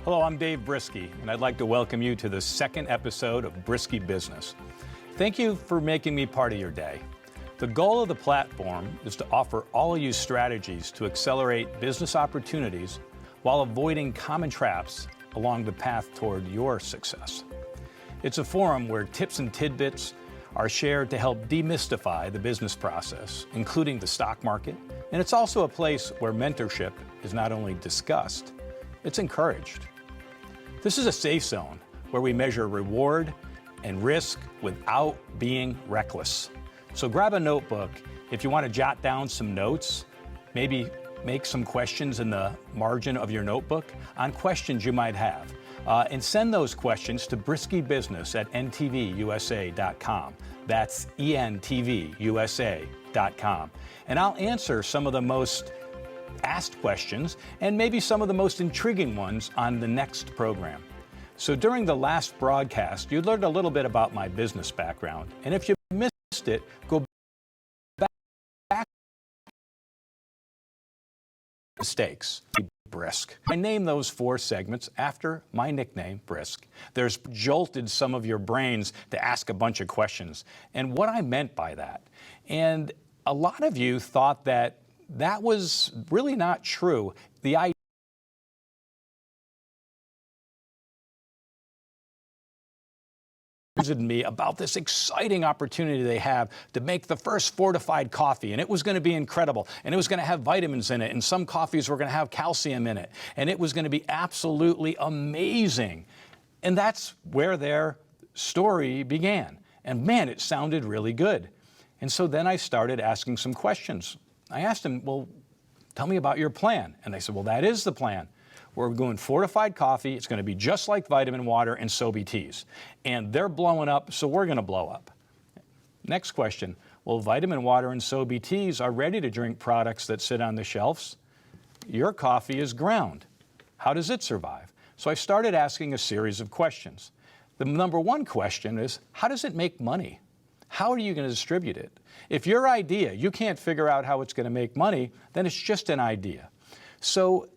Hello, I'm Dave Briskie, and I'd like to welcome you to the second episode of Briskie Business. Thank you for making me part of your day. The goal of the platform is to offer all of you strategies to accelerate business opportunities while avoiding common traps along the path toward your success. It's a forum where tips and tidbits are shared to help demystify the business process, including the stock market, and it's also a place where mentorship is not only discussed, it's encouraged. This is a safe zone where we measure reward and risk without being reckless. So grab a notebook if you want to jot down some notes, maybe make some questions in the margin of your notebook on questions you might have. And send those questions to briskibusiness@ntvUSA.com. That's ENTVUSA.com. And I'll answer some of the most asked questions and maybe some of the most intriguing ones on the next program. So during the last broadcast, you learned a little bit about my business background. And if you missed it, go back. Mistakes. Brisk. I named those 4 segments after my nickname, Brisk. There's jolted some of your brains to ask a bunch of questions. And what I meant by that. And a lot of you thought that was really not true. The idea me about this exciting opportunity they have to make the first fortified coffee, and it was going to be incredible, and it was going to have vitamins in it, and some coffees were going to have calcium in it, and it was going to be absolutely amazing. And that's where their story began. And man, it sounded really good. And so then I started asking some questions. I asked them, well, tell me about your plan. And they said, well, that is the plan. We're doing fortified coffee. It's going to be just like vitamin water and Sobe teas. And they're blowing up, so we're going to blow up. Next question. Well, vitamin water and Sobe teas are ready-to-drink products that sit on the shelves. Your coffee is ground. How does it survive? So I started asking a series of questions. The number one question is, how does it make money? How are you going to distribute it? If your idea, you can't figure out how it's going to make money, then it's just an idea. So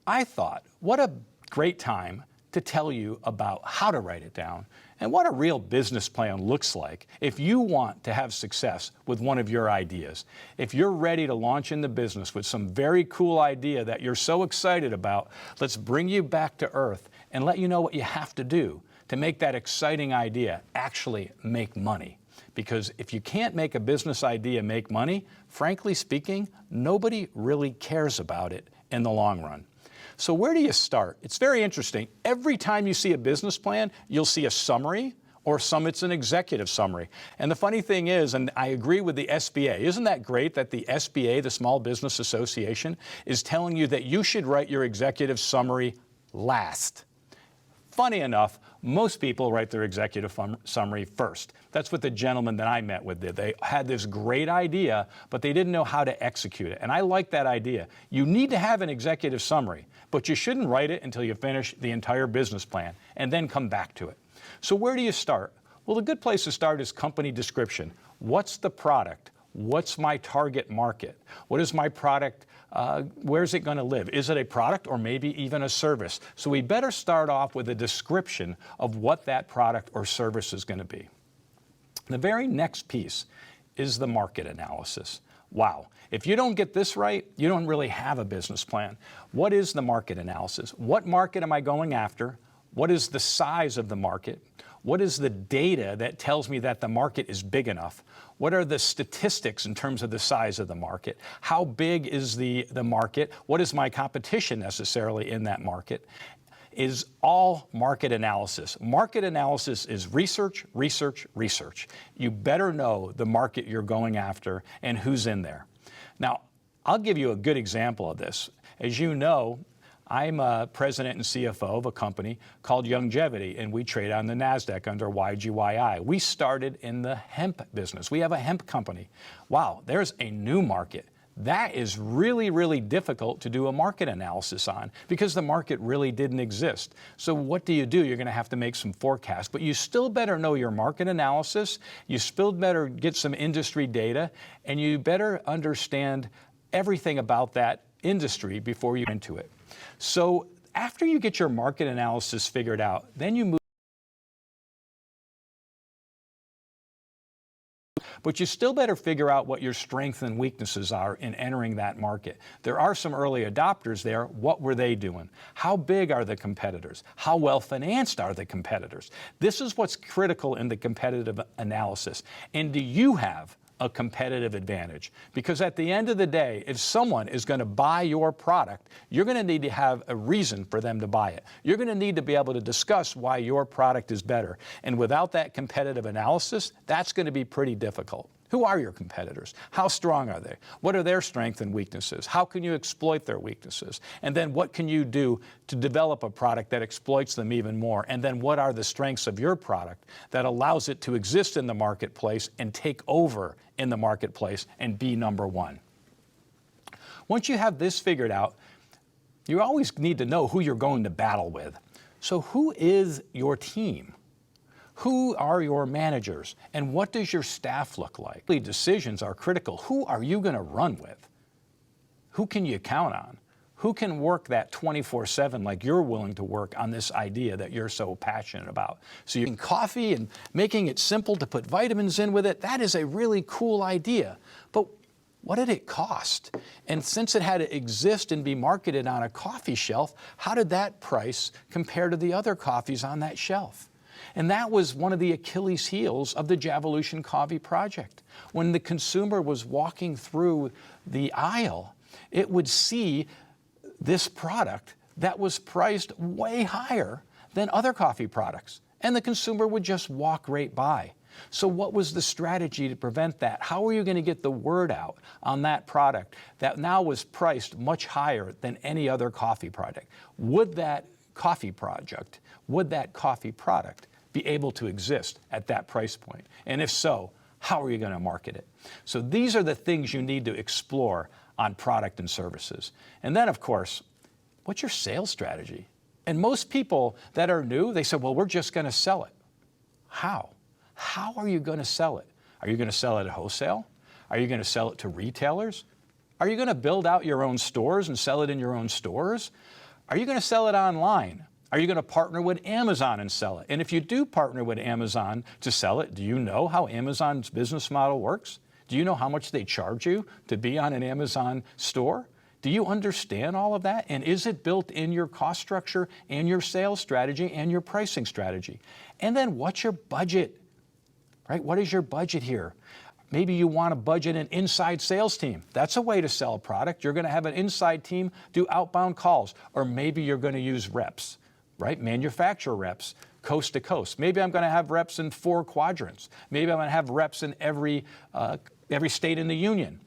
I thought, what a great time to tell you about how to write it down and what a real business plan looks like if you want to have success with one of your ideas. If you're ready to launch in the business with some very cool idea that you're so excited about, let's bring you back to earth and let you know what you have to do to make that exciting idea actually make money. Because if you can't make a business idea make money, frankly speaking, nobody really cares about it in the long run. So where do you start? It's very interesting. Every time you see a business plan, you'll see a summary, or it's an executive summary. And the funny thing is, and I agree with the SBA, isn't that great that the SBA, the Small Business Association, is telling you that you should write your executive summary last? Funny enough, most people write their executive summary first. That's what the gentleman that I met with did. They had this great idea, but they didn't know how to execute it. And I like that idea. You need to have an executive summary, but you shouldn't write it until you finish the entire business plan and then come back to it. So where do you start? Well, the good place to start is company description. What's the product? What's my target market? What is my product? Where's it going to live? Is it a product or maybe even a service? So we better start off with a description of what that product or service is going to be. The very next piece is the market analysis. Wow. If you don't get this right, you don't really have a business plan. What is the market analysis? What market am I going after? What is the size of the market? What is the data that tells me that the market is big enough? What are the statistics in terms of the size of the market? How big is the market? What is my competition necessarily in that market? Is all market analysis. Market analysis is research, research, research. You better know the market you're going after and who's in there. Now, I'll give you a good example of this. As you know, I'm a president and CFO of a company called Longevity, and we trade on the NASDAQ under YGYI. We started in the hemp business. We have a hemp company. Wow, there's a new market. That is really, really difficult to do a market analysis on because the market really didn't exist. So what do? You're going to have to make some forecasts, but you still better know your market analysis. You still better get some industry data, and you better understand everything about that industry before you get into it. So after you get your market analysis figured out, then you move. But you still better figure out what your strengths and weaknesses are in entering that market. There are some early adopters there. What were they doing? How big are the competitors? How well financed are the competitors? This is what's critical in the competitive analysis. And do you have a competitive advantage? Because at the end of the day, if someone is going to buy your product, you're going to need to have a reason for them to buy it. You're going to need to be able to discuss why your product is better. And without that competitive analysis, that's going to be pretty difficult. Who are your competitors? How strong are they? What are their strengths and weaknesses? How can you exploit their weaknesses? And then what can you do to develop a product that exploits them even more? And then what are the strengths of your product that allows it to exist in the marketplace and take over in the marketplace and be number one? Once you have this figured out, you always need to know who you're going to battle with. So who is your team? Who are your managers? And what does your staff look like? Decisions are critical. Who are you going to run with? Who can you count on? Who can work that 24/7 like you're willing to work on this idea that you're so passionate about? So you're coffee and making it simple to put vitamins in with it, that is a really cool idea. But what did it cost? And since it had to exist and be marketed on a coffee shelf, how did that price compare to the other coffees on that shelf? And that was one of the Achilles heels of the Javolution Coffee Project. When the consumer was walking through the aisle, it would see this product that was priced way higher than other coffee products. And the consumer would just walk right by. So what was the strategy to prevent that? How are you going to get the word out on that product that now was priced much higher than any other coffee product? Would that coffee product be able to exist at that price point? And if so, how are you going to market it? So these are the things you need to explore on product and services. And then, of course, what's your sales strategy? And most people that are new, they say, well, we're just going to sell it. How? How are you going to sell it? Are you going to sell it at wholesale? Are you going to sell it to retailers? Are you going to build out your own stores and sell it in your own stores? Are you going to sell it online? Are you going to partner with Amazon and sell it? And if you do partner with Amazon to sell it, do you know how Amazon's business model works? Do you know how much they charge you to be on an Amazon store? Do you understand all of that? And is it built in your cost structure and your sales strategy and your pricing strategy? And then what's your budget, right? What is your budget here? Maybe you want to budget an inside sales team. That's a way to sell a product. You're going to have an inside team do outbound calls, or maybe you're going to use reps, right? Manufacturer reps, coast to coast. Maybe I'm going to have reps in 4 quadrants. Maybe I'm going to have reps in every state in the union.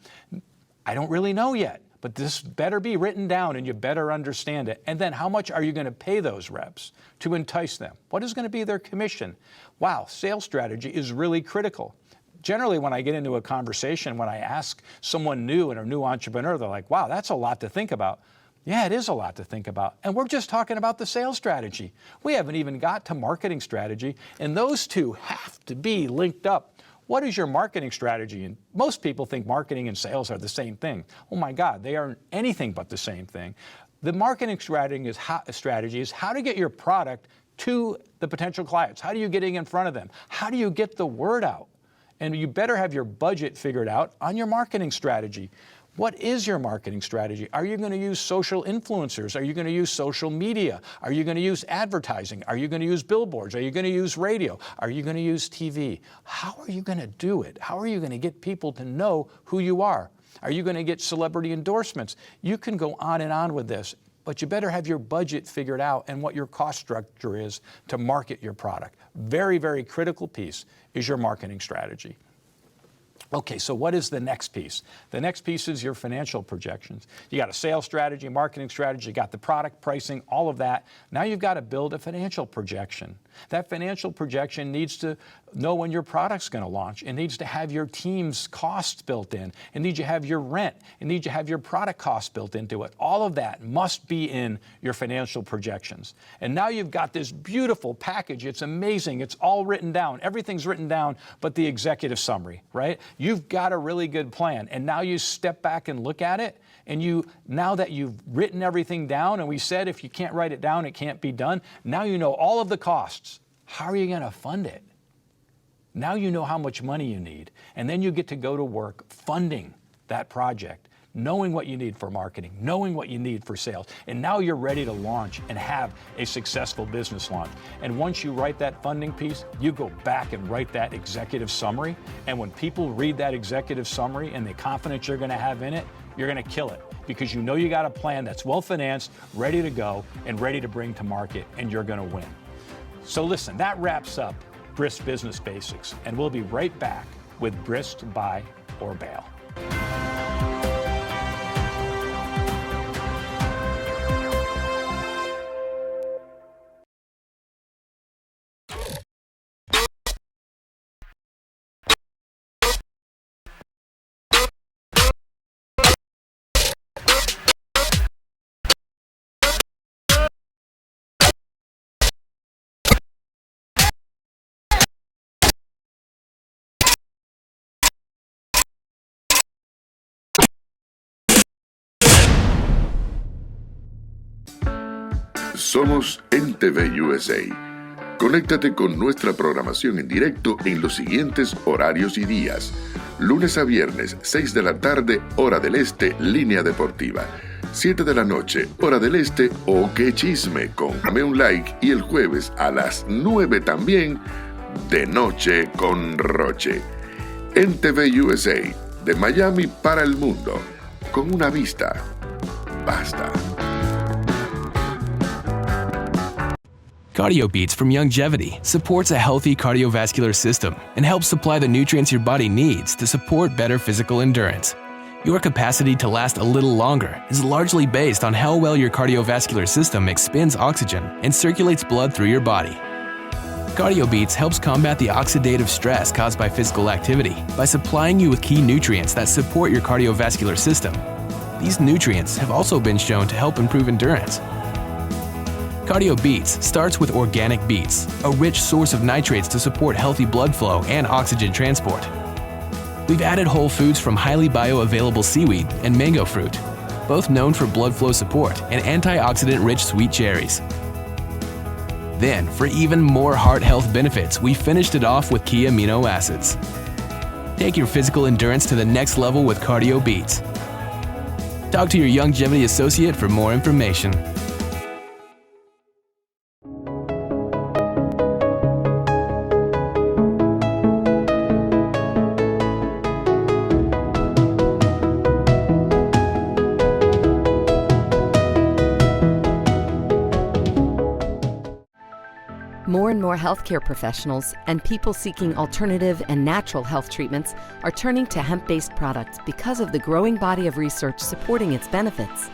I don't really know yet, but this better be written down and you better understand it. And then how much are you going to pay those reps to entice them? What is going to be their commission? Wow, sales strategy is really critical. Generally, when I get into a conversation, when I ask someone new and a new entrepreneur, they're like, wow, that's a lot to think about. Yeah, it is a lot to think about. And we're just talking about the sales strategy. We haven't even got to marketing strategy, and those two have to be linked up. What is your marketing strategy? And most people think marketing and sales are the same thing. Oh my God, they are anything but the same thing. The marketing strategy is how to get your product to the potential clients. How do you get in front of them? How do you get the word out? And you better have your budget figured out on your marketing strategy. What is your marketing strategy? Are you going to use social influencers? Are you going to use social media? Are you going to use advertising? Are you going to use billboards? Are you going to use radio? Are you going to use TV? How are you going to do it? How are you going to get people to know who you are? Are you going to get celebrity endorsements? You can go on and on with this, but you better have your budget figured out and what your cost structure is to market your product. Very, very critical piece is your marketing strategy. Okay, so what is the next piece? The next piece is your financial projections. You got a sales strategy, marketing strategy, you got the product pricing, all of that. Now you've got to build a financial projection. That financial projection needs to know when your product's going to launch. It needs to have your team's costs built in. It needs to have your rent. It needs to have your product costs built into it. All of that must be in your financial projections. And now you've got this beautiful package. It's amazing. It's all written down. Everything's written down but the executive summary, right? You've got a really good plan. And now you step back and look at it. And now that you've written everything down, and we said if you can't write it down, it can't be done. Now you know all of the costs. How are you going to fund it? Now you know how much money you need. And then you get to go to work funding that project, knowing what you need for marketing, knowing what you need for sales. And now you're ready to launch and have a successful business launch. And once you write that funding piece, you go back and write that executive summary. And when people read that executive summary and the confidence you're going to have in it, you're going to kill it, because you know you got a plan that's well-financed, ready to go, and ready to bring to market, and you're going to win. So listen, that wraps up Brisk Business Basics, and we'll be right back with Brisk, Buy, or Bail. Somos NTV USA. Conéctate con nuestra programación en directo en los siguientes horarios y días. Lunes a viernes, 6 de la tarde, hora del este, línea deportiva. 7 de la noche, hora del este, o qué chisme, con Dame un Like. Y el jueves a las 9 también, de noche con Roche. NTV USA, de Miami para el mundo. Con una vista, basta. Cardio Beats from Youngevity supports a healthy cardiovascular system and helps supply the nutrients your body needs to support better physical endurance. Your capacity to last a little longer is largely based on how well your cardiovascular system expends oxygen and circulates blood through your body. Cardio Beats helps combat the oxidative stress caused by physical activity by supplying you with key nutrients that support your cardiovascular system. These nutrients have also been shown to help improve endurance. Cardio Beats starts with organic beets, a rich source of nitrates to support healthy blood flow and oxygen transport. We've added whole foods from highly bioavailable seaweed and mango fruit, both known for blood flow support, and antioxidant-rich sweet cherries. Then, for even more heart health benefits, we finished it off with key amino acids. Take your physical endurance to the next level with Cardio Beats. Talk to your Youngevity associate for more information. More and more healthcare professionals and people seeking alternative and natural health treatments are turning to hemp-based products because of the growing body of research supporting its benefits.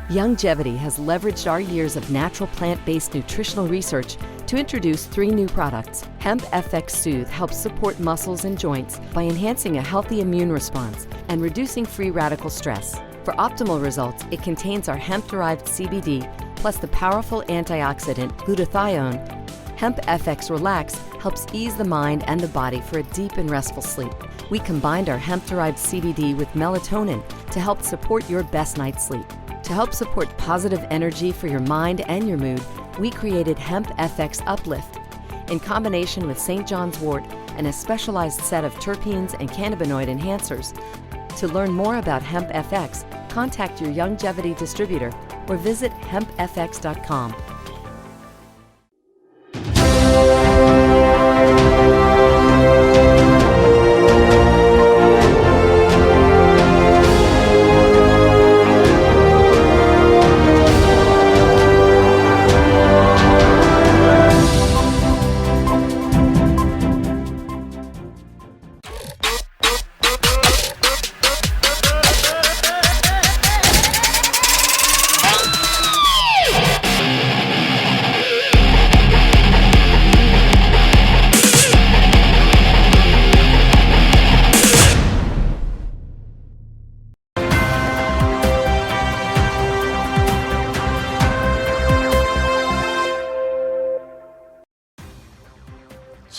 Youngevity has leveraged our years of natural plant-based nutritional research to introduce 3 new products. Hemp FX Soothe helps support muscles and joints by enhancing a healthy immune response and reducing free radical stress. For optimal results, it contains our hemp-derived CBD plus the powerful antioxidant glutathione. Hemp FX Relax helps ease the mind and the body for a deep and restful sleep. We combined our hemp-derived CBD with melatonin to help support your best night's sleep. To help support positive energy for your mind and your mood, we created Hemp FX Uplift. In combination with St. John's wort and a specialized set of terpenes and cannabinoid enhancers. To learn more about Hemp FX, contact your Youngevity distributor or visit hempfx.com.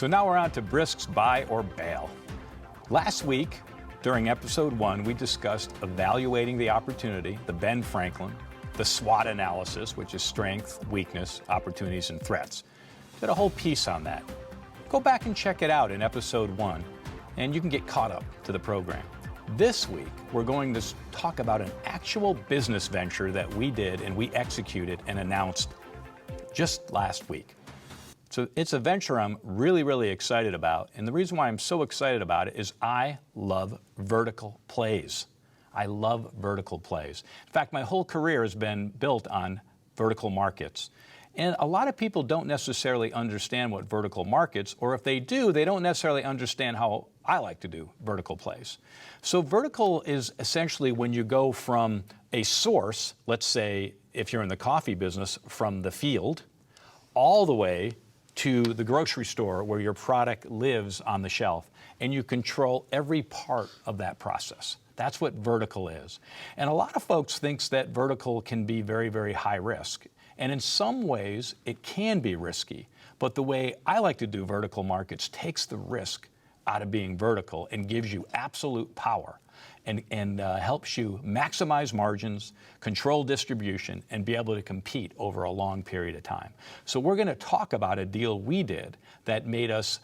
So now we're on to Brisk's Buy or Bail. Last week, during episode 1, we discussed evaluating the opportunity, the Ben Franklin, the SWOT analysis, which is strength, weakness, opportunities, and threats. Did a whole piece on that. Go back and check it out in episode 1, and you can get caught up to the program. This week, we're going to talk about an actual business venture that we did and we executed and announced just last week. So it's a venture I'm really excited about. And the reason why I'm so excited about it is I love vertical plays. I love vertical plays. In fact, my whole career has been built on vertical markets. And a lot of people don't necessarily understand what vertical markets, or if they do, they don't necessarily understand how I like to do vertical plays. So vertical is essentially when you go from a source, let's say if you're in the coffee business, from the field, all the way to the grocery store where your product lives on the shelf, and you control every part of that process. That's what vertical is. And a lot of folks think that vertical can be very high risk. And in some ways, it can be risky. But the way I like to do vertical markets takes the risk out of being vertical and gives you absolute power and helps you maximize margins, control distribution, and be able to compete over a long period of time. So we're going to talk about a deal we did that made us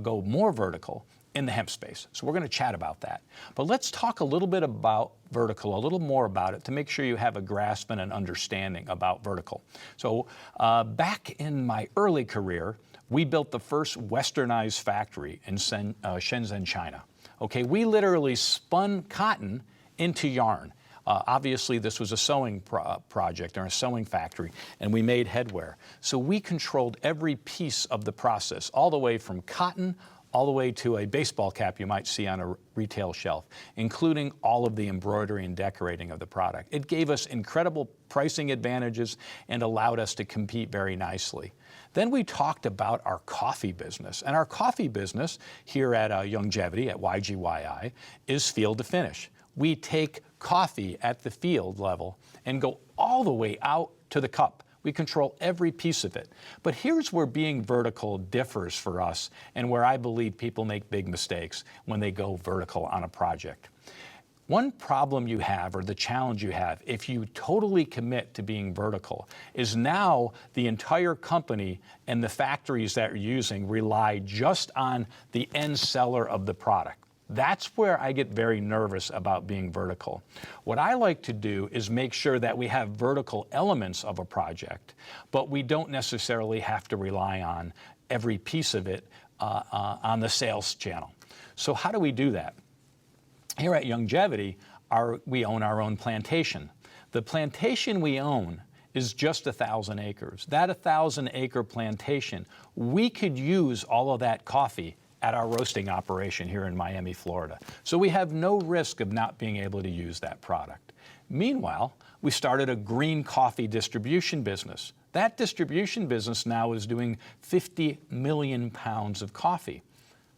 go more vertical in the hemp space. So we're going to chat about that. But let's talk a little bit about vertical, a little more about it to make sure you have a grasp and an understanding about vertical. So back in my early career, we built the first westernized factory in Shenzhen, China. Okay, we literally spun cotton into yarn. Obviously, this was a sewing project or a sewing factory, and we made headwear. So we controlled every piece of the process, all the way from cotton all the way to a baseball cap you might see on a retail shelf, including all of the embroidery and decorating of the product. It gave us incredible pricing advantages and allowed us to compete very nicely. Then we talked about our coffee business. And our coffee business here at Longevity, at YGYI, is field to finish. We take coffee at the field level and go all the way out to the cup. We control every piece of it. But here's where being vertical differs for us and where I believe people make big mistakes when they go vertical on a project. One problem you have, or the challenge you have, if you totally commit to being vertical, is now the entire company and the factories that you're using rely just on the end seller of the product. That's where I get very nervous about being vertical. What I like to do is make sure that we have vertical elements of a project, but we don't necessarily have to rely on every piece of it on the sales channel. So how do we do that? Here at Longevity, we own our own plantation. The plantation we own is just 1,000 acres. That 1,000-acre plantation, we could use all of that coffee at our roasting operation here in Miami, Florida. So we have no risk of not being able to use that product. Meanwhile, we started a green coffee distribution business. That distribution business now is doing 50 million pounds of coffee.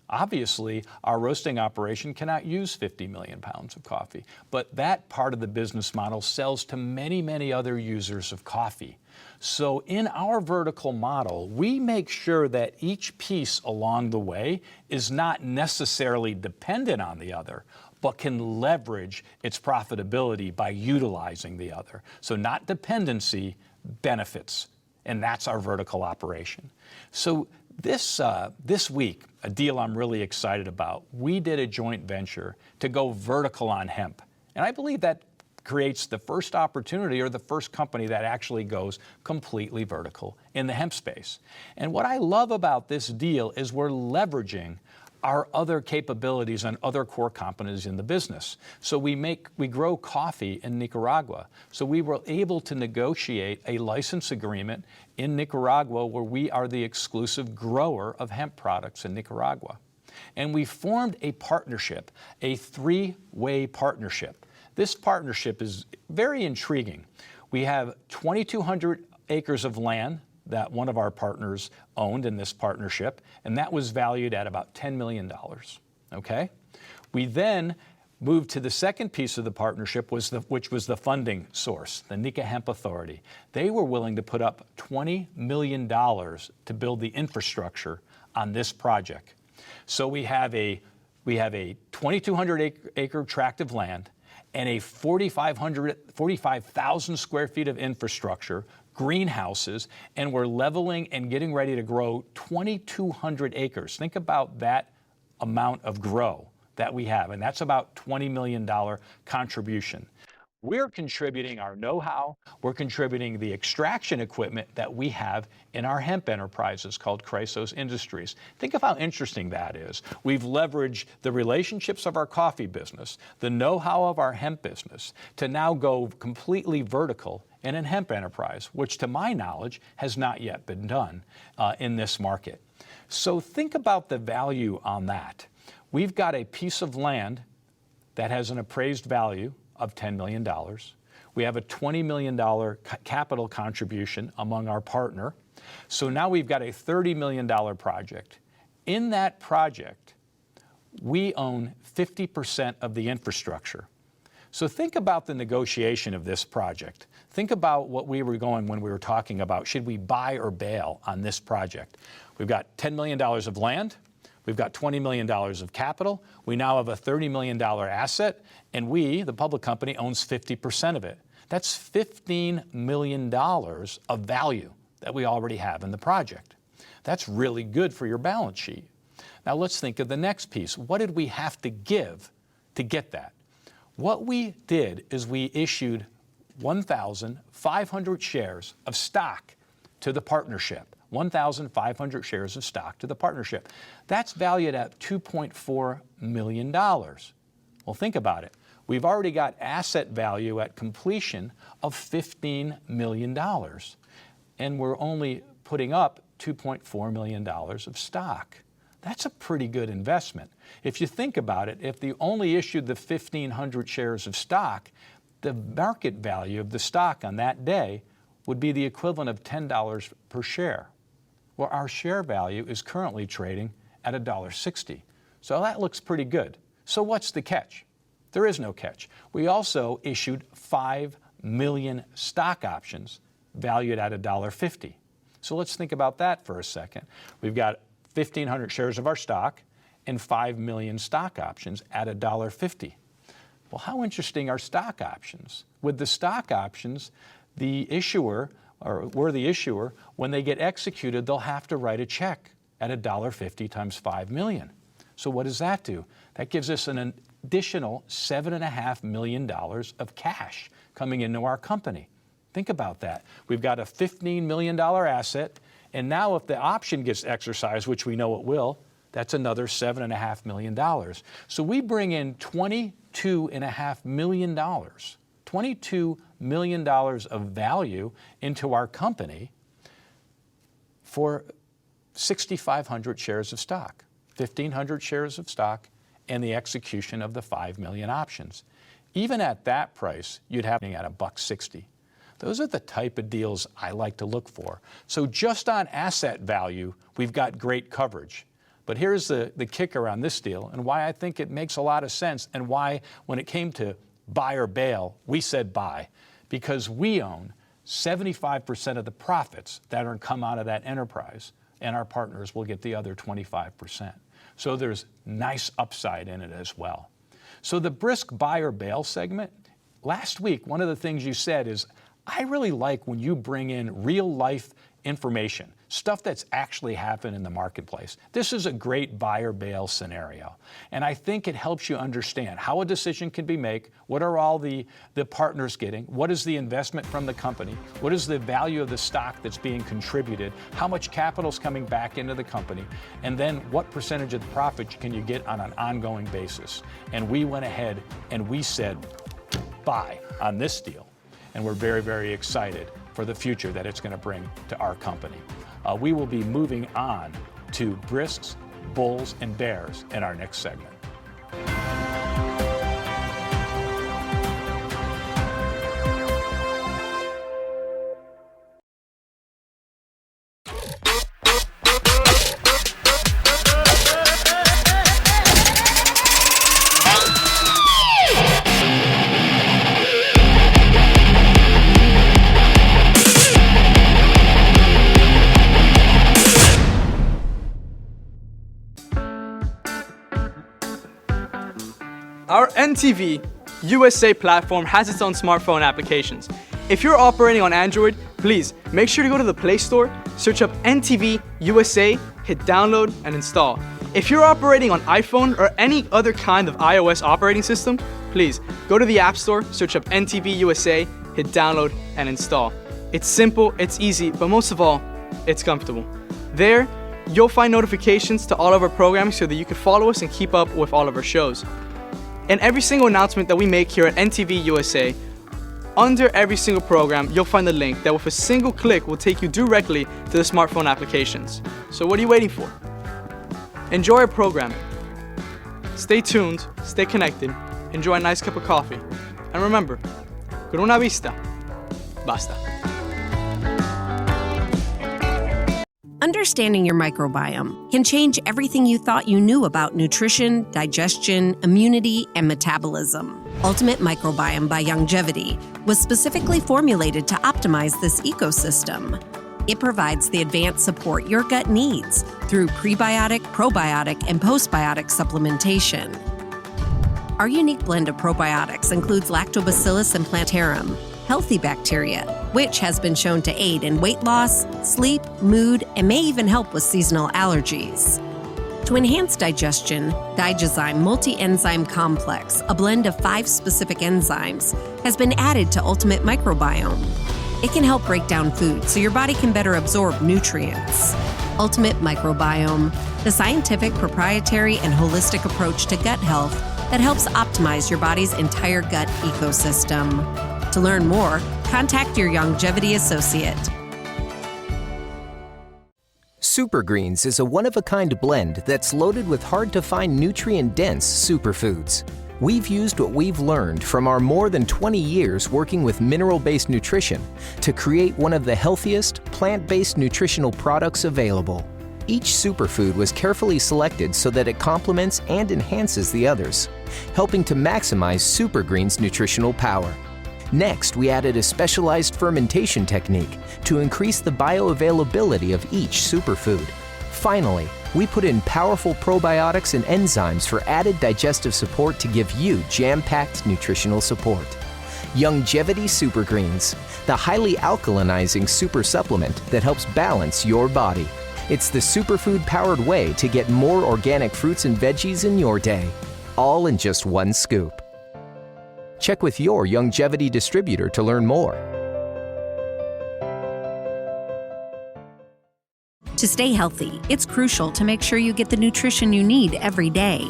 Obviously, our roasting operation cannot use 50 million pounds of coffee, but that part of the business model sells to many other users of coffee. So in our vertical model, we make sure that each piece along the way is not necessarily dependent on the other, but can leverage its profitability by utilizing the other. So not dependency, benefits, and that's our vertical operation. So this week, a deal I'm really excited about, we did a joint venture to go vertical on hemp. And I believe that creates the first opportunity or the first company that actually goes completely vertical in the hemp space. And what I love about this deal is we're leveraging our other capabilities and other core competencies in the business. So we grow coffee in Nicaragua. So we were able to negotiate a license agreement in Nicaragua where we are the exclusive grower of hemp products in Nicaragua. And we formed a partnership, a three-way partnership. This partnership is very intriguing. We have 2,200 acres of land that one of our partners owned in this partnership, and that was valued at about $10 million, okay? We then moved to the second piece of the partnership, which was the funding source, the Nica Hemp Authority. They were willing to put up $20 million to build the infrastructure on this project. So we have a 2,200 acre tract of land and a 45,000 square feet of infrastructure, greenhouses, and we're leveling and getting ready to grow 2,200 acres. Think about that amount of grow that we have, and that's about $20 million contribution. We're contributing our know-how, we're contributing the extraction equipment that we have in our hemp enterprises called Chrysos Industries. Think of how interesting that is. We've leveraged the relationships of our coffee business, the know-how of our hemp business, to now go completely vertical in a hemp enterprise, which to my knowledge has not yet been done in this market. So think about the value on that. We've got a piece of land that has an appraised value of $10 million. We have a $20 million capital contribution among our partner. So now we've got a $30 million project. In that project, we own 50% of the infrastructure. So think about the negotiation of this project. Think about what we were going when we were talking about, should we buy or bail on this project? We've got $10 million of land. We've got $20 million of capital. We now have a $30 million asset, and we, the public company, owns 50% of it. That's $15 million of value that we already have in the project. That's really good for your balance sheet. Now let's think of the next piece. What did we have to give to get that? What we did is we issued 1,500 shares of stock to the partnership. 1,500 shares of stock to the partnership. That's valued at $2.4 million. Well, think about it. We've already got asset value at completion of $15 million, and we're only putting up $2.4 million of stock. That's a pretty good investment. If you think about it, if they only issued the 1,500 shares of stock, the market value of the stock on that day would be the equivalent of $10 per share. Well, our share value is currently trading at $1.60. So that looks pretty good. So what's the catch? There is no catch. We also issued 5 million stock options valued at $1.50. So let's think about that for a second. We've got 1,500 shares of our stock and 5 million stock options at $1.50. Well, how interesting are stock options? With the stock options, the issuer, or we're the issuer, when they get executed, they'll have to write a check at $1.50 times 5 million. So what does that do? That gives us an additional $7.5 million of cash coming into our company. Think about that. We've got a $15 million asset, and now if the option gets exercised, which we know it will, that's another $7.5 million. So we bring in $22.5 million. $22 million of value into our company for 6,500 shares of stock, 1,500 shares of stock, and the execution of the 5 million options. Even at that price, you'd have it at $1.60. Those are the type of deals I like to look for. So just on asset value, we've got great coverage. But here's the kicker on this deal and why I think it makes a lot of sense and why when it came to buy or bail, we said buy, because we own 75% of the profits that are come out of that enterprise, and our partners will get the other 25%. So there's nice upside in it as well. So the brisk buy or bail segment, last week, one of the things you said is, I really like when you bring in real life information, stuff that's actually happened in the marketplace. This is a great buy or bail scenario. And I think it helps you understand how a decision can be made, what are all the partners getting, what is the investment from the company, what is the value of the stock that's being contributed, how much capital is coming back into the company, and then what percentage of the profit can you get on an ongoing basis. And we went ahead and we said buy on this deal. And we're very, very excited for the future that it's going to bring to our company. We will be moving on to Brisks, Bulls, and Bears in our next segment. Our NTV USA platform has its own smartphone applications. If you're operating on Android, please make sure to go to the Play Store, search up NTV USA, hit download and install. If you're operating on iPhone or any other kind of iOS operating system, please go to the App Store, search up NTV USA, hit download and install. It's simple, it's easy, but most of all, it's comfortable. There, you'll find notifications to all of our programming so that you can follow us and keep up with all of our shows. And every single announcement that we make here at NTV USA, under every single program, you'll find a link that with a single click will take you directly to the smartphone applications. So what are you waiting for? Enjoy our programming. Stay tuned, stay connected, enjoy a nice cup of coffee. And remember, con una vista, basta. Understanding your microbiome can change everything you thought you knew about nutrition, digestion, immunity, and metabolism. Ultimate Microbiome by Longevity was specifically formulated to optimize this ecosystem. It provides the advanced support your gut needs through prebiotic, probiotic, and postbiotic supplementation. Our unique blend of probiotics includes Lactobacillus and Plantarum, healthy bacteria, which has been shown to aid in weight loss, sleep, mood, and may even help with seasonal allergies. To enhance digestion, Digizyme Multi-Enzyme Complex, a blend of 5 specific enzymes, has been added to Ultimate Microbiome. It can help break down food so your body can better absorb nutrients. Ultimate Microbiome, the scientific, proprietary, and holistic approach to gut health that helps optimize your body's entire gut ecosystem. To learn more, contact your Longevity associate. Super Greens is a one-of-a-kind blend that's loaded with hard-to-find nutrient-dense superfoods. We've used what we've learned from our more than 20 years working with mineral-based nutrition to create one of the healthiest, plant-based nutritional products available. Each superfood was carefully selected so that it complements and enhances the others, helping to maximize Super Greens' nutritional power. Next, we added a specialized fermentation technique to increase the bioavailability of each superfood. Finally, we put in powerful probiotics and enzymes for added digestive support to give you jam-packed nutritional support. Longevity Super Greens, the highly alkalinizing super supplement that helps balance your body. It's the superfood-powered way to get more organic fruits and veggies in your day, all in just one scoop. Check with your Longevity distributor to learn more. To stay healthy, it's crucial to make sure you get the nutrition you need every day.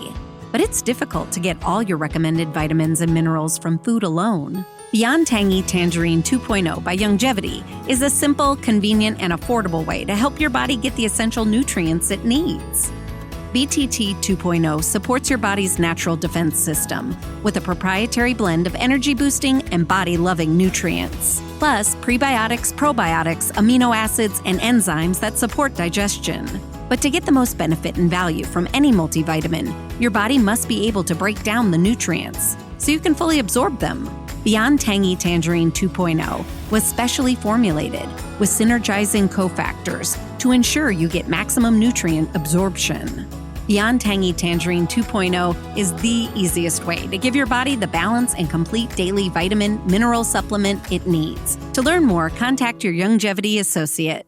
But it's difficult to get all your recommended vitamins and minerals from food alone. Beyond Tangy Tangerine 2.0 by Longevity is a simple, convenient, and affordable way to help your body get the essential nutrients it needs. BTT 2.0 supports your body's natural defense system with a proprietary blend of energy-boosting and body-loving nutrients, plus prebiotics, probiotics, amino acids, and enzymes that support digestion. But to get the most benefit and value from any multivitamin, your body must be able to break down the nutrients so you can fully absorb them. Beyond Tangy Tangerine 2.0 was specially formulated with synergizing cofactors to ensure you get maximum nutrient absorption. Beyond Tangy Tangerine 2.0 is the easiest way to give your body the balance and complete daily vitamin mineral supplement it needs. To learn more, contact your Longevity associate.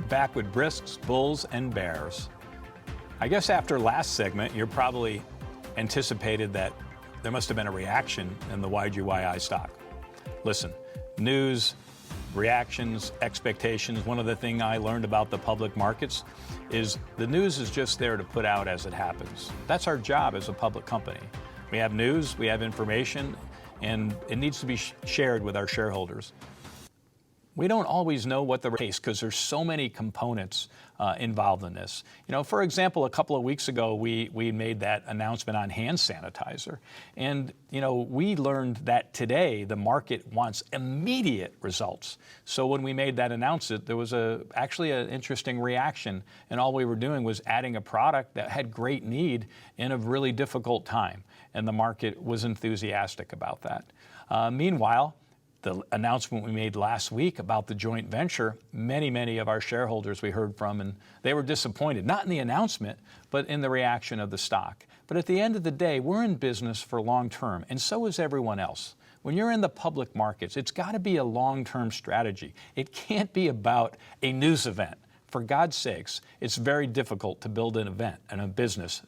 back with Brisks, Bulls, and Bears. I guess after last segment, you're probably anticipated that there must have been a reaction in the YGYI stock. Listen, news, reactions, expectations. One of the things I learned about the public markets is the news is just there to put out as it happens. That's our job as a public company. We have news, we have information, and it needs to be shared with our shareholders. We don't always know what the case because there's so many components involved in this. You know, for example, a couple of weeks ago, we made that announcement on hand sanitizer. And, you know, we learned that today the market wants immediate results. So when we made that announcement, there was actually an interesting reaction. And all we were doing was adding a product that had great need in a really difficult time. And the market was enthusiastic about that. Meanwhile, the announcement we made last week about the joint venture, many of our shareholders we heard from, and they were disappointed, not in the announcement, but in the reaction of the stock. But at the end of the day, we're in business for long term, and so is everyone else. When you're in the public markets, it's got to be a long-term strategy. It can't be about a news event. For God's sakes, it's very difficult to build an event and a business,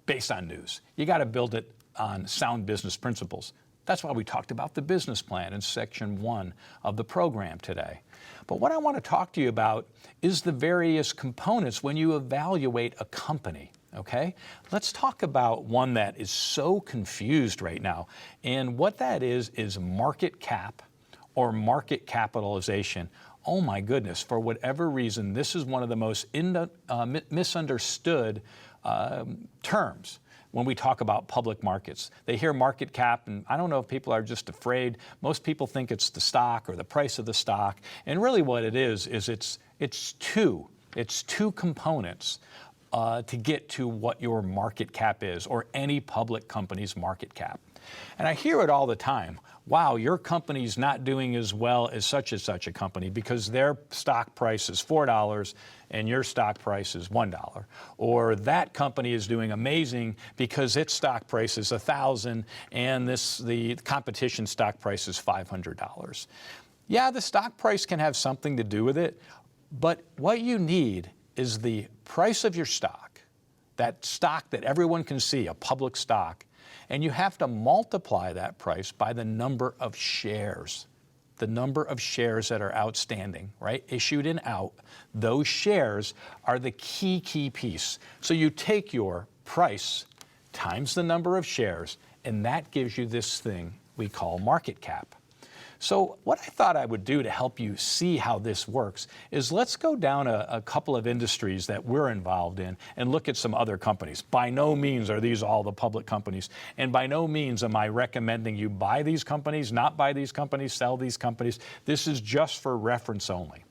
based on news. You got to build it on sound business principles. That's why we talked about the business plan in section 1 of the program today. But what I want to talk to you about is the various components when you evaluate a company, okay? Let's talk about one that is so confused right now. And what that is market cap or market capitalization. Oh my goodness, for whatever reason, this is one of the most misunderstood terms. When we talk about public markets, they hear market cap, and I don't know if people are just afraid. Most people think it's the stock or the price of the stock, and really what it is it's two components to get to what your market cap is, or any public company's market cap. And I hear it all the time. Wow, your company's not doing as well as such a company because their stock price is $4 and your stock price is $1. Or that company is doing amazing because its stock price is $1,000 and the competition stock price is $500. Yeah, the stock price can have something to do with it, but what you need is the price of your stock, that stock that everyone can see, a public stock, and you have to multiply that price by the number of shares. The number of shares that are outstanding, right? Issued and out. Those shares are the key piece. So you take your price times the number of shares, and that gives you this thing we call market cap. So what I thought I would do to help you see how this works is let's go down a couple of industries that we're involved in and look at some other companies. By no means are these all the public companies, and by no means am I recommending you buy these companies, not buy these companies, sell these companies. This is just for reference only.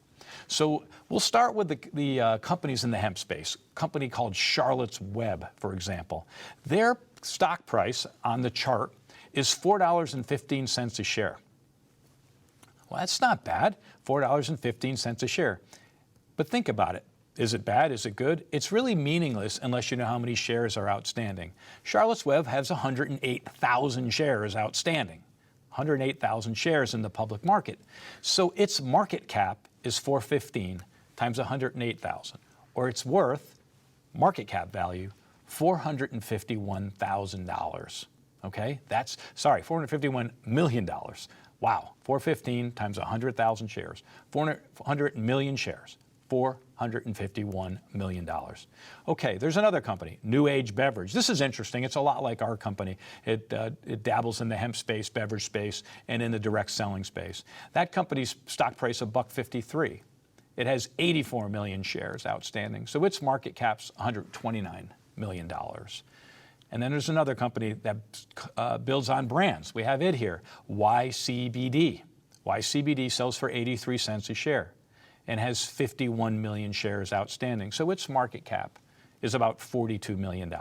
So we'll start with the companies in the hemp space. A company called Charlotte's Web, for example. Their stock price on the chart is $4.15 a share. Well, that's not bad, $4.15 a share. But think about it. Is it bad? Is it good? It's really meaningless unless you know how many shares are outstanding. Charlotte's Web has 108,000 shares outstanding, 108,000 shares in the public market. So its market cap is $415 times 108,000, or it's worth, market cap value, $451,000. Okay? $451 million. Wow, 415 times 100,000 shares, 400 million shares, $451 million. Okay, there's another company, New Age Beverage. This is interesting. It's a lot like our company. It dabbles in the hemp space, beverage space, and in the direct selling space. That company's stock price of $1.53. It has 84 million shares outstanding, so its market cap's $129 million. And then there's another company that builds on brands. We have it here, YCBD. YCBD sells for 83 cents a share and has 51 million shares outstanding. So its market cap is about $42 million.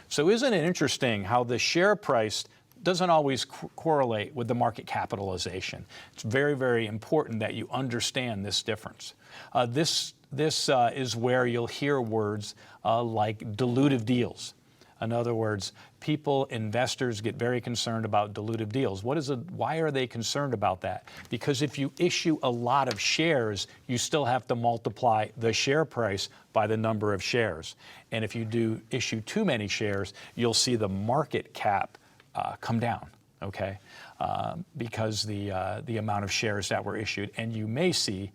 So isn't it interesting how the share price doesn't always correlate with the market capitalization? It's very, very important that you understand this difference. This is where you'll hear words like dilutive deals. In other words, investors get very concerned about dilutive deals. Why are they concerned about that? Because if you issue a lot of shares, you still have to multiply the share price by the number of shares. And if you do issue too many shares, you'll see the market cap come down, okay? Because the amount of shares that were issued. And you may see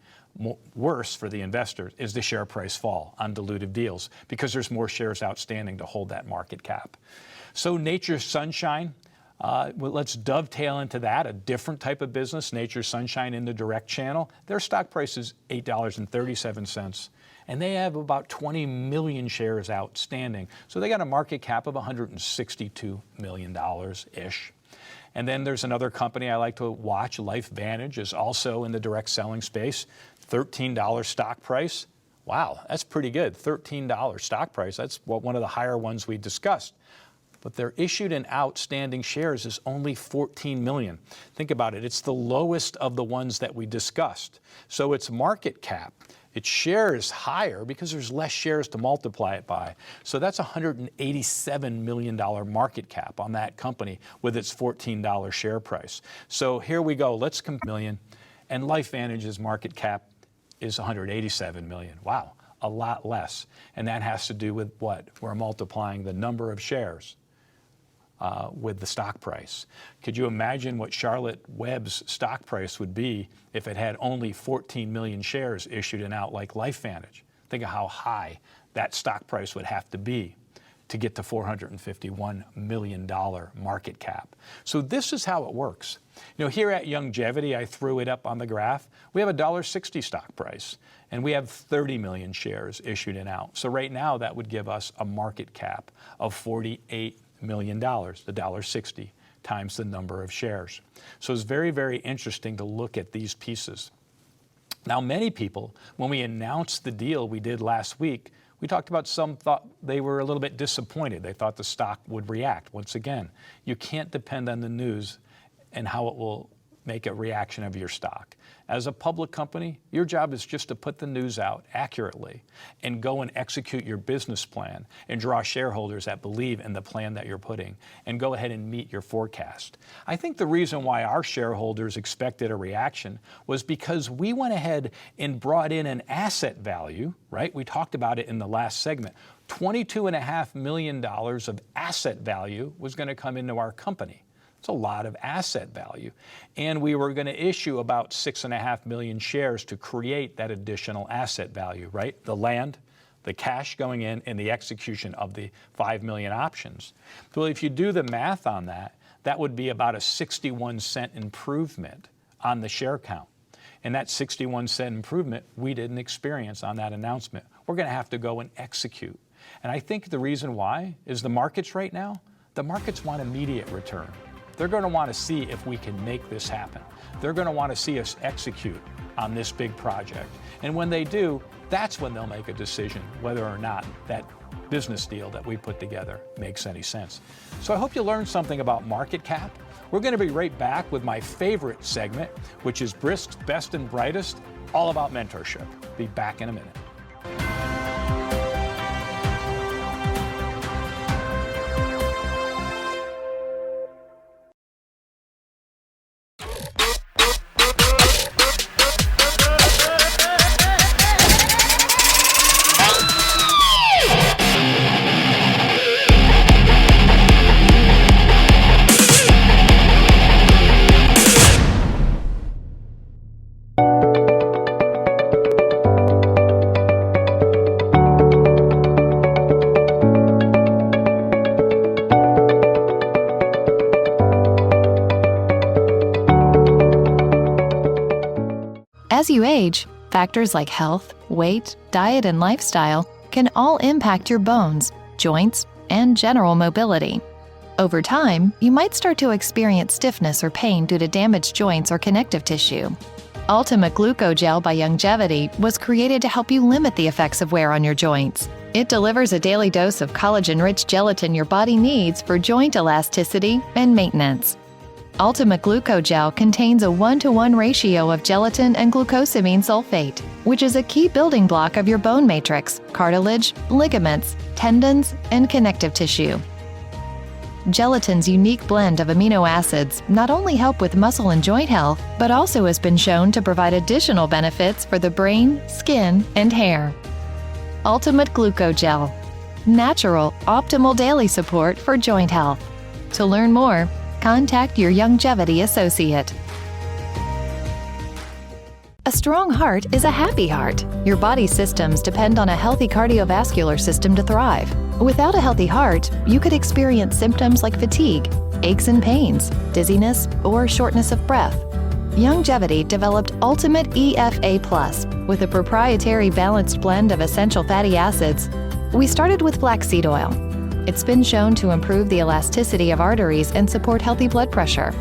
worse for the investors is the share price fall on dilutive deals because there's more shares outstanding to hold that market cap. So Nature's Sunshine, let's dovetail into that, a different type of business, Nature's Sunshine in the direct channel. Their stock price is $8.37, and they have about 20 million shares outstanding. So they got a market cap of $162 million-ish. And then there's another company I like to watch, LifeVantage, is also in the direct selling space. $13 stock price. Wow, that's pretty good. $13 stock price. That's one of the higher ones we discussed. But their issued and outstanding shares is only 14 million. Think about it. It's the lowest of the ones that we discussed. So its market cap, its share is higher because there's less shares to multiply it by. So that's $187 million market cap on that company with its $14 share price. So here we go. Let's compare million. And LifeVantage's market cap is $187 million. Wow, a lot less. And that has to do with what? We're multiplying the number of shares with the stock price. Could you imagine what Charlotte Webb's stock price would be if it had only 14 million shares issued and out like LifeVantage? Think of how high that stock price would have to be to get to $451 million market cap. So this is how it works. You know, here at Youngevity, I threw it up on the graph. We have a $1.60 stock price, and we have 30 million shares issued and out. So right now, that would give us a market cap of $48 million, the $1.60 times the number of shares. So it's very, very interesting to look at these pieces. Now, many people, when we announced the deal we did last week, we talked about some thought they were a little bit disappointed. They thought the stock would react. Once again, you can't depend on the news and how it will make a reaction of your stock. As a public company, your job is just to put the news out accurately and go and execute your business plan and draw shareholders that believe in the plan that you're putting and go ahead and meet your forecast. I think the reason why our shareholders expected a reaction was because we went ahead and brought in an asset value, right? We talked about it in the last segment. $22.5 million of asset value was going to come into our company. It's a lot of asset value. And we were going to issue about 6.5 million shares to create that additional asset value, right? The land, the cash going in, and the execution of the 5 million options. Well, if you do the math on that, that would be about a 61-cent improvement on the share count. And that 61-cent improvement we didn't experience on that announcement. We're going to have to go and execute. And I think the reason why is the markets right now, the markets want immediate return. They're going to want to see if we can make this happen. They're going to want to see us execute on this big project. And when they do, that's when they'll make a decision whether or not that business deal that we put together makes any sense. So I hope you learned something about market cap. We're going to be right back with my favorite segment, which is Brisk's Best and Brightest, all about mentorship. Be back in a minute. As you age, factors like health, weight, diet, and lifestyle can all impact your bones, joints, and general mobility. Over time, you might start to experience stiffness or pain due to damaged joints or connective tissue. Ultimate Glucogel by Youngevity was created to help you limit the effects of wear on your joints. It delivers a daily dose of collagen-rich gelatin your body needs for joint elasticity and maintenance. Ultimate Glucogel contains a 1-to-1 ratio of gelatin and glucosamine sulfate, which is a key building block of your bone matrix, cartilage, ligaments, tendons, and connective tissue. Gelatin's unique blend of amino acids not only help with muscle and joint health, but also has been shown to provide additional benefits for the brain, skin, and hair. Ultimate Glucogel. Natural, optimal daily support for joint health. To learn more, contact your longevity associate. A strong heart is a happy heart. Your body's systems depend on a healthy cardiovascular system to thrive. Without a healthy heart, you could experience symptoms like fatigue, aches and pains, dizziness, or shortness of breath. Longevity developed Ultimate EFA Plus with a proprietary balanced blend of essential fatty acids. We started with flaxseed oil. It's been shown to improve the elasticity of arteries and support healthy blood pressure.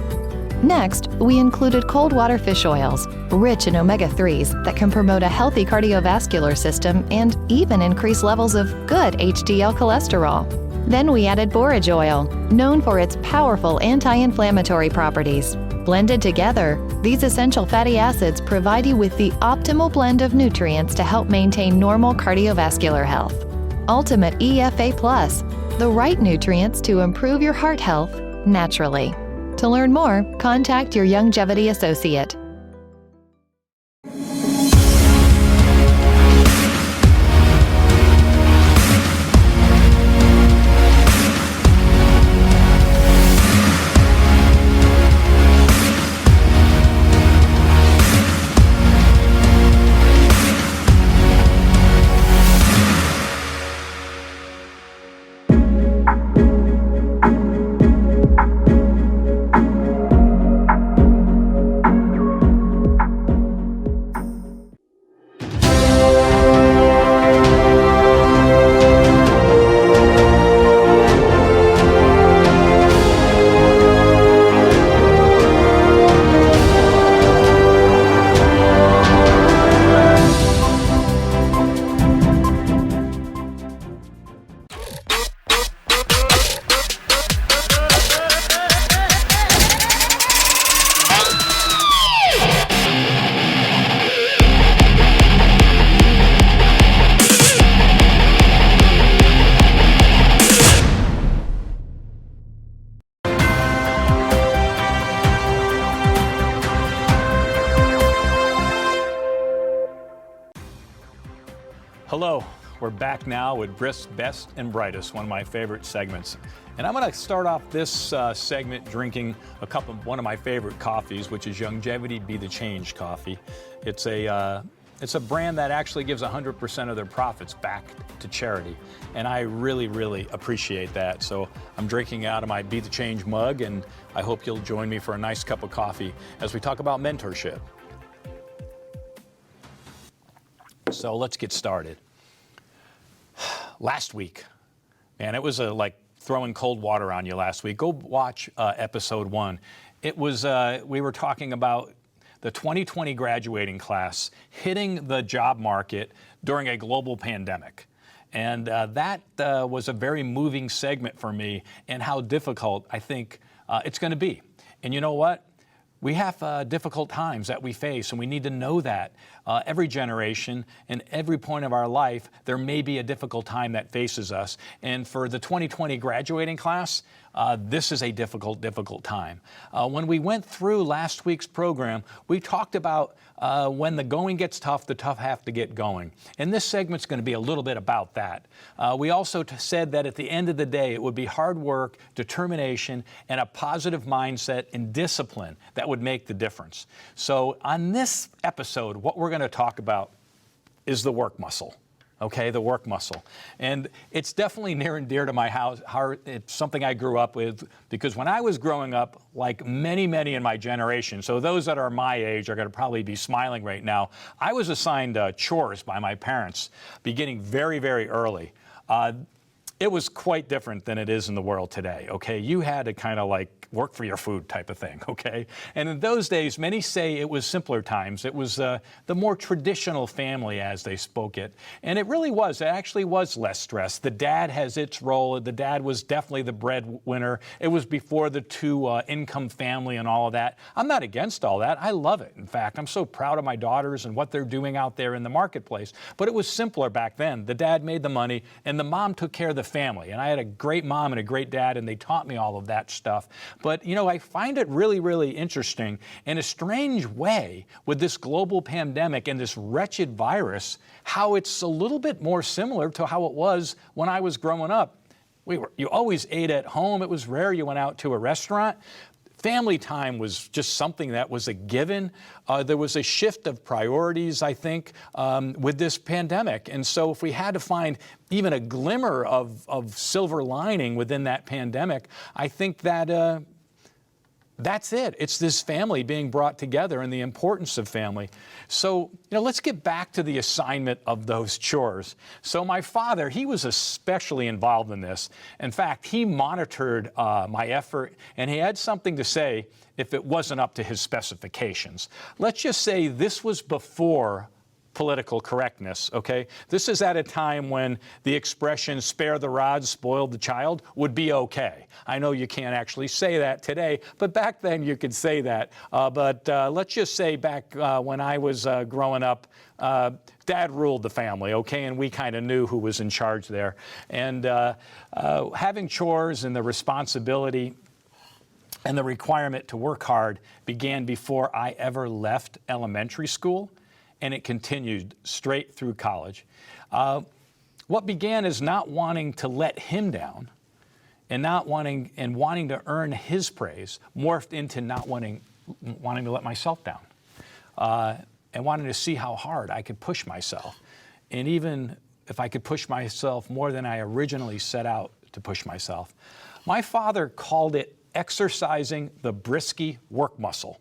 Next, we included cold water fish oils, rich in omega-3s that can promote a healthy cardiovascular system and even increase levels of good HDL cholesterol. Then we added borage oil, known for its powerful anti-inflammatory properties. Blended together, these essential fatty acids provide you with the optimal blend of nutrients to help maintain normal cardiovascular health. Ultimate EFA Plus, the right nutrients to improve your heart health naturally. To learn more, contact your longevity associate. Hello, we're back now with Best and Brightest, one of my favorite segments. And I'm going to start off this segment drinking one of my favorite coffees, which is Longevity Be the Change coffee. It's a brand that actually gives 100% of their profits back to charity. And I really, really appreciate that. So I'm drinking out of my Be the Change mug, and I hope you'll join me for a nice cup of coffee as we talk about mentorship. So let's get started. Last week, and it was like throwing cold water on you last week. Go watch episode 1. It was, we were talking about the 2020 graduating class hitting the job market during a global pandemic. And that was a very moving segment for me, and how difficult I think it's going to be. And you know what? We have difficult times that we face, and we need to know that. Every generation and every point of our life, there may be a difficult time that faces us. And for the 2020 graduating class, this is a difficult time. When we went through last week's program, we talked about when the going gets tough, the tough have to get going. And this segment's going to be a little bit about that. We also said that at the end of the day, it would be hard work, determination, and a positive mindset and discipline that would make the difference. So on this episode, what we're going to talk about is the work muscle. Okay, the work muscle. And it's definitely near and dear to my heart. It's something I grew up with, because when I was growing up, like many in my generation, so those that are my age are going to probably be smiling right now, I was assigned chores by my parents beginning very early. It was quite different than it is in the world today, okay? You had to kind of like work for your food type of thing, okay? And in those days, many say it was simpler times. It was the more traditional family as they spoke it. And it really was. It actually was less stress. The dad has its role. The dad was definitely the breadwinner. It was before the two-income family and all of that. I'm not against all that. I love it. In fact, I'm so proud of my daughters and what they're doing out there in the marketplace. But it was simpler back then. The dad made the money, and the mom took care of the the family. And I had a great mom and a great dad, and they taught me all of that stuff. But, you know, I find it really, really interesting in a strange way with this global pandemic and this wretched virus, how it's a little bit more similar to how it was when I was growing up. You always ate at home. It was rare you went out to a restaurant. Family time was just something that was a given. There was a shift of priorities, I think, with this pandemic. And so if we had to find even a glimmer of silver lining within that pandemic, I think that that's it. It's this family being brought together and the importance of family. So, you know, let's get back to the assignment of those chores. So my father, he was especially involved in this. In fact, he monitored my effort, and he had something to say if it wasn't up to his specifications. Let's just say this was before political correctness, okay? This is at a time when the expression spare the rod, spoil the child would be okay. I know you can't actually say that today, but back then you could say that. But let's just say back when I was growing up, Dad ruled the family, okay? And we kind of knew who was in charge there. And having chores and the responsibility and the requirement to work hard began before I ever left elementary school, and it continued straight through college. What began as not wanting to let him down and wanting to earn his praise morphed into not wanting to let myself down, and wanting to see how hard I could push myself. And even if I could push myself more than I originally set out to push myself. My father called it exercising the Briskie work muscle.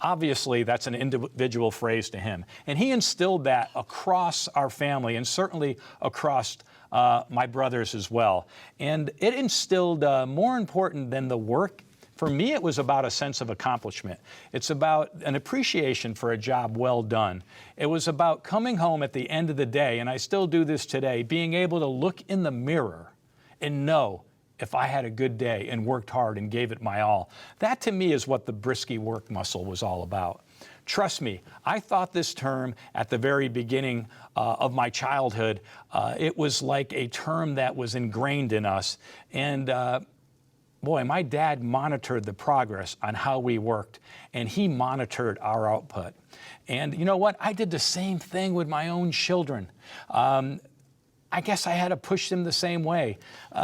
Obviously, that's an individual phrase to him. And he instilled that across our family and certainly across my brothers as well. And it instilled more important than the work. For me, it was about a sense of accomplishment. It's about an appreciation for a job well done. It was about coming home at the end of the day, and I still do this today, being able to look in the mirror and know if I had a good day and worked hard and gave it my all. That to me is what the Briskie work muscle was all about. Trust me, I thought this term at the very beginning of my childhood, it was like a term that was ingrained in us. And boy, my dad monitored the progress on how we worked, and he monitored our output. And you know what? I did the same thing with my own children. I guess I had to push them the same way.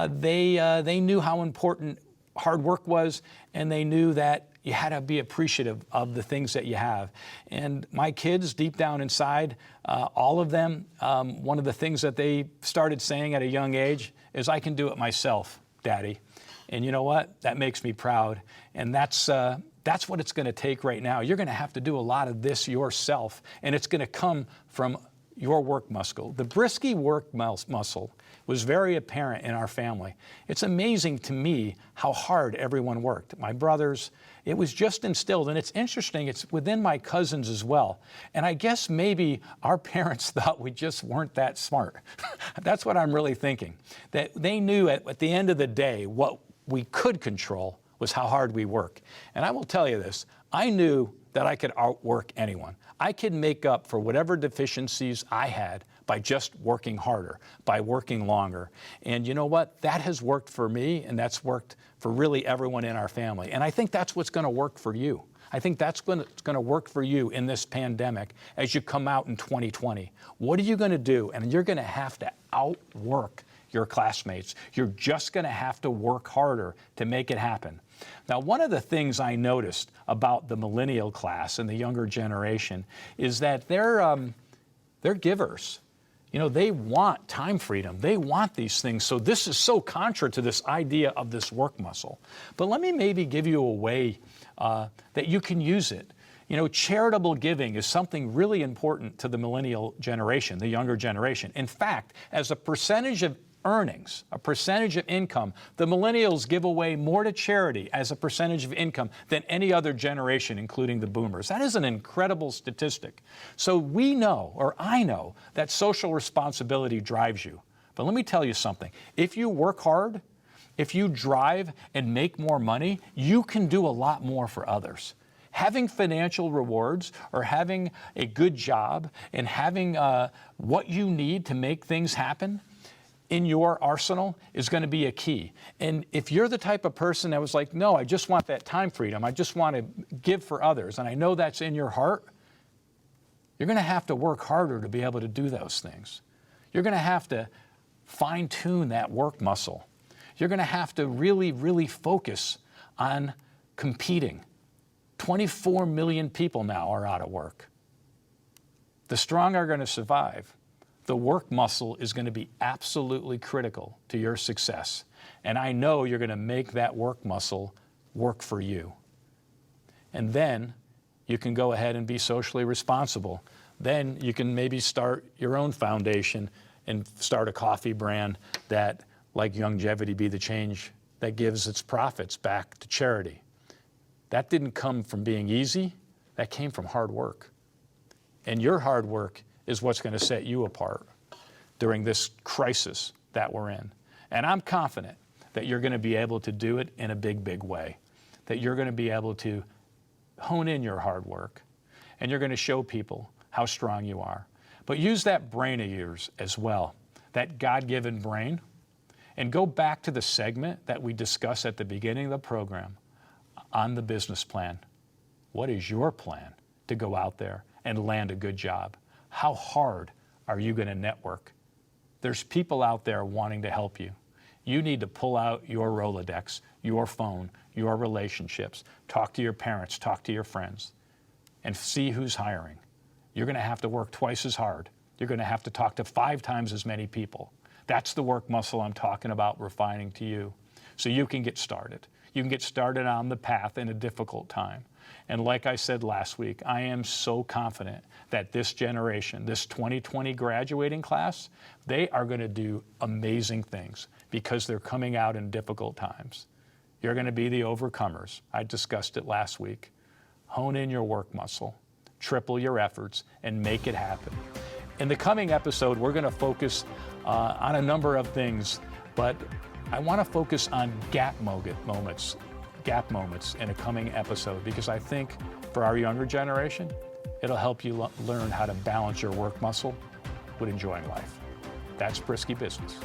They knew how important hard work was, and they knew that you had to be appreciative of the things that you have. And my kids, deep down inside, all of them, one of the things that they started saying at a young age is, "I can do it myself, Daddy." And you know what? That makes me proud. And that's what it's going to take right now. You're going to have to do a lot of this yourself, and it's going to come from your work muscle. The Briskie work muscle was very apparent in our family. It's amazing to me how hard everyone worked. My brothers, it was just instilled. And it's interesting, it's within my cousins as well. And I guess maybe our parents thought we just weren't that smart. That's what I'm really thinking. That they knew at the end of the day, what we could control was how hard we work. And I will tell you this, I knew that I could outwork anyone. I could make up for whatever deficiencies I had by just working harder, by working longer. And you know what? That has worked for me, and that's worked for really everyone in our family. And I think that's what's going to work for you. I think that's going to work for you in this pandemic as you come out in 2020. What are you going to do? And you're going to have to outwork your classmates. You're just going to have to work harder to make it happen. Now, one of the things I noticed about the millennial class and the younger generation is that they're givers. You know, they want time freedom. They want these things. So this is so contra to this idea of this work muscle. But let me maybe give you a way that you can use it. You know, charitable giving is something really important to the millennial generation, the younger generation. In fact, as a percentage of earnings, a percentage of income, the millennials give away more to charity as a percentage of income than any other generation, including the boomers. That is an incredible statistic. So we know, or I know, that social responsibility drives you. But let me tell you something. If you work hard, if you drive and make more money, you can do a lot more for others. Having financial rewards or having a good job and having what you need to make things happen, in your arsenal is going to be a key. And if you're the type of person that was like, no, I just want that time freedom, I just want to give for others, and I know that's in your heart, you're going to have to work harder to be able to do those things. You're going to have to fine-tune that work muscle. You're going to have to really, really focus on competing. 24 million people now are out of work. The strong are going to survive. The work muscle is going to be absolutely critical to your success. And I know you're going to make that work muscle work for you. And then you can go ahead and be socially responsible. Then you can maybe start your own foundation and start a coffee brand that, like Longevity, be the change that gives its profits back to charity. That didn't come from being easy. That came from hard work. And your hard work is what's going to set you apart during this crisis that we're in. And I'm confident that you're going to be able to do it in a big, big way, that you're going to be able to hone in your hard work, and you're going to show people how strong you are. But use that brain of yours as well, that God-given brain, and go back to the segment that we discussed at the beginning of the program on the business plan. What is your plan to go out there and land a good job? How hard are you going to network? There's people out there wanting to help you. You need to pull out your Rolodex, your phone, your relationships, talk to your parents, talk to your friends, and see who's hiring. You're going to have to work twice as hard. You're going to have to talk to 5 times as many people. That's the work muscle I'm talking about refining to you, so you can get started. You can get started on the path in a difficult time. And like I said last week, I am so confident that this generation, this 2020 graduating class, they are going to do amazing things because they're coming out in difficult times. You're going to be the overcomers. I discussed it last week. Hone in your work muscle, triple your efforts, and make it happen. In the coming episode, we're going to focus on a number of things, but I want to focus on gap moments in a coming episode, because I think for our younger generation, it'll help you learn how to balance your work muscle with enjoying life. That's Briskie Business.